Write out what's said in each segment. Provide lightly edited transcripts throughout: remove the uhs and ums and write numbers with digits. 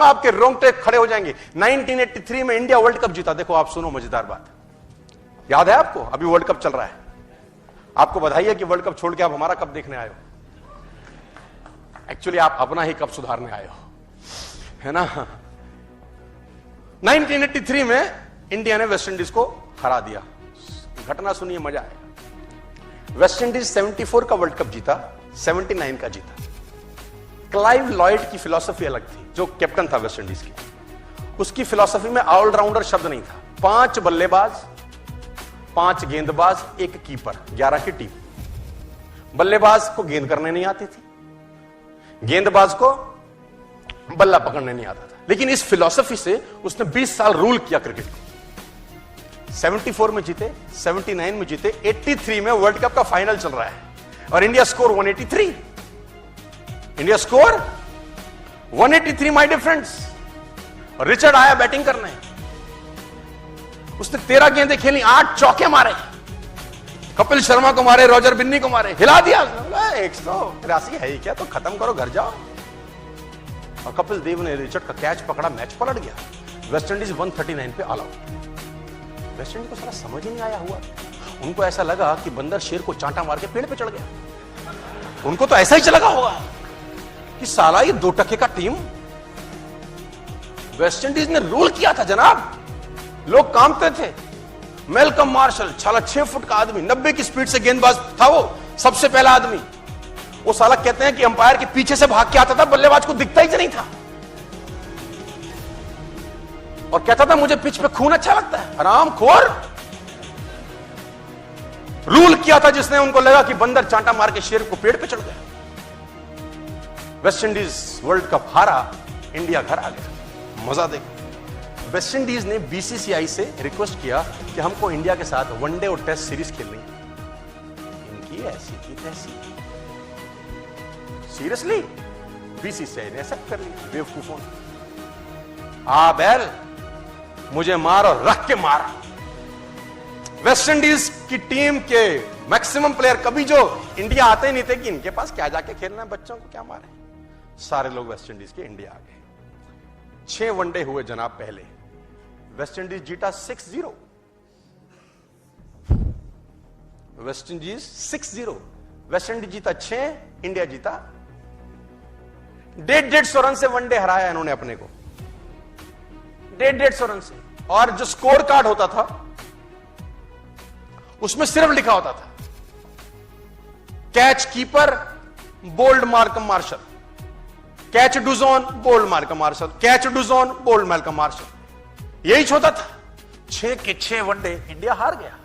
आपके रोंगटे खड़े हो जाएंगे। 1983 में इंडिया वर्ल्ड कप जीता। देखो आप सुनो मजेदार बात, याद है आपको? अभी वर्ल्ड कप चल रहा है। आपको बधाई है कि वर्ल्ड कप छोड़ के आप हमारा कप देखने आए हो। एक्चुअली आप अपना ही कप सुधारने आए हो, है ना। 1983 में इंडिया ने वेस्ट इंडीज को हरा दिया। घटना सुनिए, मजा आएगा। वेस्ट इंडीज 74 का वर्ल्ड कप जीता, 79 का जीता। क्लाइव लॉयड की फिलॉसफी अलग थी, जो कैप्टन था वेस्ट इंडीज की। उसकी फिलॉसफी में ऑलराउंडर शब्द नहीं था। 5 बल्लेबाज, 5 गेंदबाज, 1 कीपर, 11 की टीम। बल्लेबाज को गेंद करने नहीं आती थी, गेंदबाज को बल्ला पकड़ने नहीं आता था। लेकिन इस फिलॉसफी से उसने 20 साल रूल किया क्रिकेट को। 74 में जीते, 79 में जीते, 83 में वर्ल्ड कप का फाइनल चल रहा है और India score 183। India score 183 my dear friends. और रिचर्ड आया बैटिंग करने, उसने 13 गेंदें खेली, 8 चौके मारे, कपिल शर्मा को मारे, रॉजर बिन्नी को मारे, हिला दिया। 183 है ही क्या, तो खत्म करो, घर जाओ। और कपिल देव ने रिचर्ड का कैच पकड़ा, मैच पलट गया। वेस्ट इंडीज 139 पे ऑल आउट। वेस्ट इंडीज को सारा समझ ही नहीं आया हुआ। उनको ऐसा लगा कि बंदर शेर को चांटा मार के पेड़ पे चढ़ गया। उनको तो ऐसा ही लगा होगा कि साला ये 2 टके का टीम। वेस्ट इंडीज ने रूल किया था जनाब, लोग कांपते थे। मेलकम मार्शल, साला 6 फुट का आदमी, 90 की स्पीड से गेंदबाज था वो, सबसे पहला आदमी। वो साला कहते हैं कि अंपायर के पीछे से भाग के आता था, बल्लेबाज को दिखता ही नहीं था, और कहता था मुझे पिच पे खून अच्छा लगता है। हरामखोर। रूल किया था जिसने, उनको लगा कि बंदर चांटा मार के शेर को पेड़ पे चढ़ गया। वेस्ट इंडीज वर्ल्ड कप हारा, इंडिया घर आ गया। मजा देखो। वेस्ट इंडीज ने बीसीसीआई से रिक्वेस्ट किया कि हमको इंडिया के साथ वनडे और टेस्ट सीरीज खेलनी। इनकी ऐसी की तैसी। सीरियसली बीसीसीआई ने एक्सेप्ट कर लिया। बेवकूफों ने। बैल मुझे मार और रख के मारा। वेस्ट इंडीज की टीम के मैक्सिमम प्लेयर कभी जो इंडिया आते ही नहीं थे कि इनके पास क्या जाके खेलना है, बच्चों को क्या मारे। सारे लोग वेस्ट इंडीज के इंडिया आ गए। 6 वनडे हुए जनाब पहले। वेस्ट इंडीज जीता 6-0। West Indies 6-0। वेस्ट इंडीज जीता 6, इंडिया जीता 150 रन से वनडे हराया इन्होंने अपने को। 150 रन से। और जो स्कोर कार्ड होता था उसमें सिर्फ लिखा होता था catch keeper bowled Malcolm Marshall, catch Dujon bowled Malcolm Marshall, catch Dujon bowled Malcolm Marshall, यही होता था। 6 के 6 वनडे इंडिया हार गया।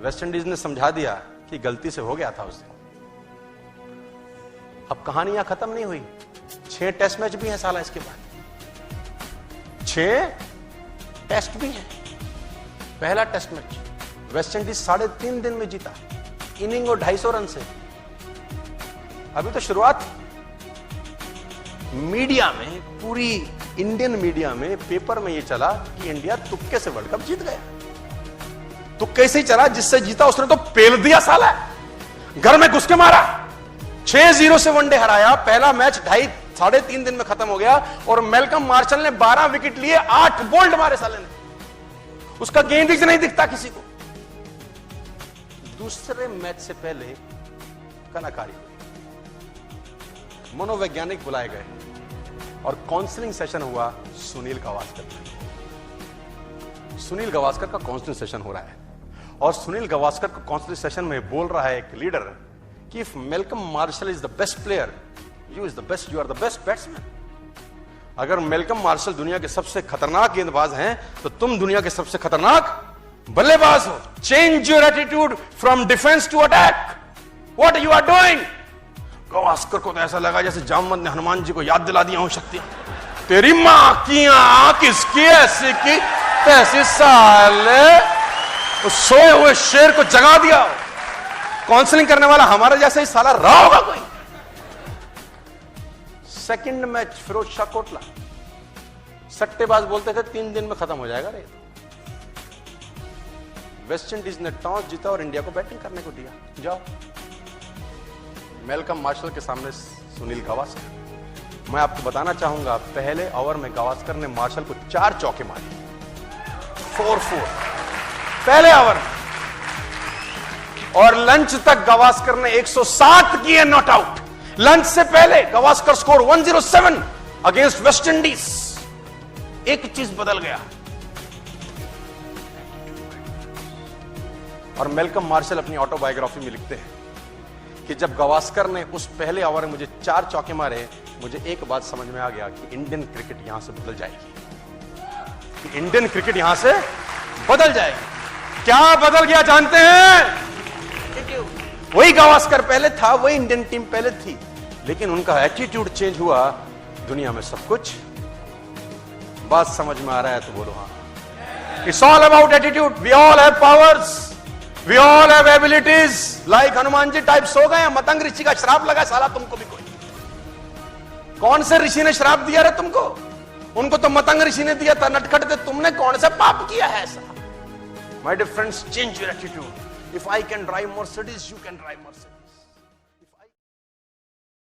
वेस्ट इंडीज ने समझा दिया कि गलती से हो गया था उस दिन। अब कहानियां खत्म नहीं हुई। 6 टेस्ट मैच भी हैं साला इसके बाद। 6 टेस्ट भी हैं। पहला टेस्ट मैच वेस्ट इंडीज 3.5 दिन में जीता, इनिंग और 250 रन से। अभी तो शुरुआत। मीडिया में, पूरी इंडियन मीडिया में, पेपर में यह चला कि इंडिया तुक्के से वर्ल्ड कप जीत गया। तुक्के से ही चला, जिससे जीता उसने तो पेल दिया साला, घर में घुस के मारा। 6-0 से वनडे हराया। पहला मैच 3.5 दिन में खत्म हो गया और मेलकम मार्शल ने 12 विकेट लिए, 8 बोल्ड मारे साले ने। उसका गेंद ही नहीं दिखता किसी को। दूसरे मैच से पहले कलाकारी हुई, मनोवैज्ञानिक बुलाए गए और काउंसलिंग सेशन हुआ सुनील गावस्कर का। सुनील गावस्कर का काउंसलिंग सेशन हो रहा है और सुनील गावस्कर का काउंसलिंग सेशन में बोल रहा है एक लीडर कि if Malcolm Marshall is the best player, you is the best, you are the best batsman. अगर मेलकम मार्शल दुनिया के सबसे खतरनाक गेंदबाज हैं तो तुम दुनिया के सबसे खतरनाक बल्लेबाज हो। Change your attitude from defence to attack. What you are doing. Gavaskar को तो ऐसा लगा जैसे जामवंत ने हनुमान जी को याद दिला दिया हूं शक्ति। तेरी मां की आंख किसकी ऐसी की तैसी, साले तो सोए हुए शेर को जगा दिया। काउंसलिंग करने वाला हमारा जैसा ही साला रहा होगा कोई। सेकंड मैच फिरोज शाह कोटला, सट्टेबाज बोलते थे 3 दिन में खत्म हो जाएगा रे। वेस्ट इंडीज ने टॉस जीता और इंडिया को बैटिंग करने को दिया। जाओ। मेलकम मार्शल के सामने सुनील गावस्कर, मैं आपको बताना चाहूंगा, पहले ओवर में गावस्कर ने मार्शल को 4 चौके मारे, 4-4 पहले ओवर में, और लंच तक गावस्कर ने 107 किए नॉट आउट। लंच से पहले Gavaskar score 107 against West Indies. एक चीज बदल गया, और मेलकम मार्शल अपनी ऑटोबायोग्राफी में लिखते हैं कि जब गावस्कर ने उस पहले ओवर में मुझे 4 चौके मारे, मुझे एक बात समझ में आ गया कि इंडियन क्रिकेट यहां से बदल जाएगी, कि इंडियन क्रिकेट यहां से बदल जाएगी। क्या बदल गया जानते हैं? वही गावस्कर पहले था, वही इंडियन टीम पहले थी, लेकिन उनका एटीट्यूड चेंज हुआ। दुनिया में सब कुछ, बात समझ में आ रहा है तो बोलो हाँ। It's all about attitude. We all have powers, we all have abilities. Like Hanuman ji types हो गए। मतंग ऋषि का श्राप लगा साला तुमको भी कोई। कौन से ऋषि ने श्राप दिया रे तुमको? उनको तो मतंग ऋषि ने दिया था, नटखट थे। तुमने कौन सा पाप किया है ऐसा? My dear friends, change your attitude. If I can drive Mercedes, you can drive Mercedes.